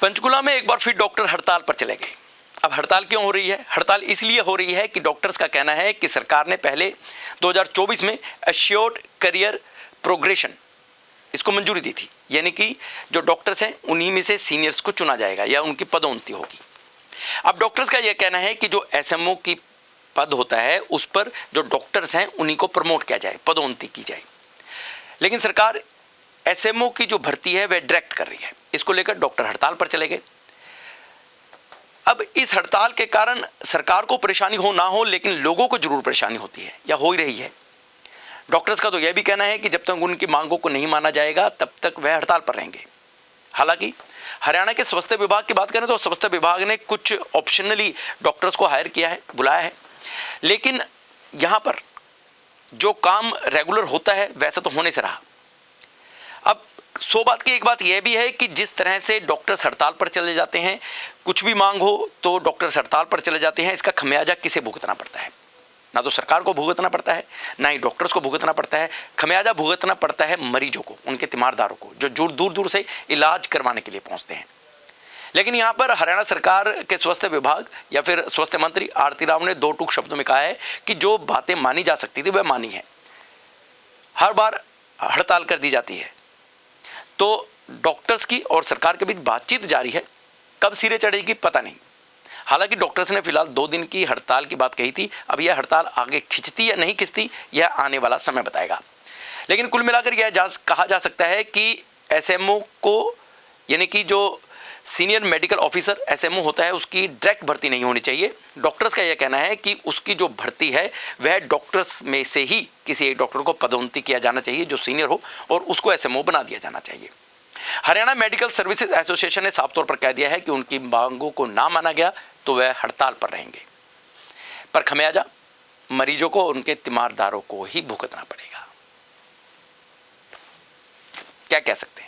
पंचकुला में एक बार फिर डॉक्टर हड़ताल पर चले गए। अब हड़ताल क्यों हो रही है? हड़ताल इसलिए हो रही है कि डॉक्टर्स का कहना है कि सरकार ने पहले 2024 में एश्योर्ड करियर प्रोग्रेशन इसको मंजूरी दी थी, यानी कि जो डॉक्टर्स हैं उन्हीं में से सीनियर्स को चुना जाएगा या उनकी पदोन्नति होगी। अब डॉक्टर्स का यह कहना है कि जो एसएमओ की पद होता है उस पर जो डॉक्टर्स हैं उन्हीं को प्रमोट किया जाए, पदोन्नति की जाए। लेकिन सरकार एसएमओ की जो भर्ती है वह डायरेक्ट कर रही है। इसको लेकर डॉक्टर हड़ताल पर चले गए। अब इस हड़ताल के कारण सरकार को परेशानी हो ना हो, लेकिन लोगों को जरूर परेशानी होती है या हो ही रही है। डॉक्टर्स का तो यह भी कहना है कि जब तक उनकी मांगों को नहीं माना जाएगा तब तक वह हड़ताल पर रहेंगे। हालांकि हरियाणा के स्वास्थ्य विभाग की बात करें तो स्वास्थ्य विभाग ने कुछ ऑप्शनली डॉक्टर्स को हायर किया है, बुलाया है, लेकिन यहां पर जो काम रेगुलर होता है वैसा तो होने से रहा। अब 100 बात की एक बात यह भी है कि जिस तरह से डॉक्टर्स हड़ताल पर चले जाते हैं, कुछ भी मांग हो तो डॉक्टर्स हड़ताल पर चले जाते हैं, इसका खमियाजा किसे भुगतना पड़ता है? ना तो सरकार को भुगतना पड़ता है, ना ही डॉक्टर्स को भुगतना पड़ता है। खमियाजा भुगतना पड़ता है मरीजों को, उनके तीमारदारों को, जो दूर दूर से इलाज करवाने के लिए पहुंचते हैं। लेकिन यहाँ पर हरियाणा सरकार के स्वास्थ्य विभाग या फिर स्वास्थ्य मंत्री आरती राव ने 2 टूक शब्दों में कहा है कि जो बातें मानी जा सकती थी वह मानी है। हर बार हड़ताल कर दी जाती है। तो डॉक्टर्स की और सरकार के बीच बातचीत जारी है, कब सिरे चढ़ेगी पता नहीं। हालांकि डॉक्टर्स ने फिलहाल 2 दिन की हड़ताल की बात कही थी। अब यह हड़ताल आगे खिंचती या नहीं खिंचती यह आने वाला समय बताएगा। लेकिन कुल मिलाकर यह कहा जा सकता है कि एसएमओ को, यानी कि जो सीनियर मेडिकल ऑफिसर एसएमओ होता है, उसकी डायरेक्ट भर्ती नहीं होनी चाहिए। डॉक्टर्स का यह कहना है कि उसकी जो भर्ती है वह डॉक्टर्स में से ही किसी एक डॉक्टर को पदोन्नति किया जाना चाहिए जो सीनियर हो, और उसको एसएमओ बना दिया जाना चाहिए। हरियाणा मेडिकल सर्विसेज एसोसिएशन ने साफ तौर पर कह दिया है कि उनकी मांगों को ना माना गया तो वह हड़ताल पर रहेंगे, पर खमियाजा मरीजों को, उनके तीमारदारों को ही भुगतना पड़ेगा। क्या कह सकते हैं?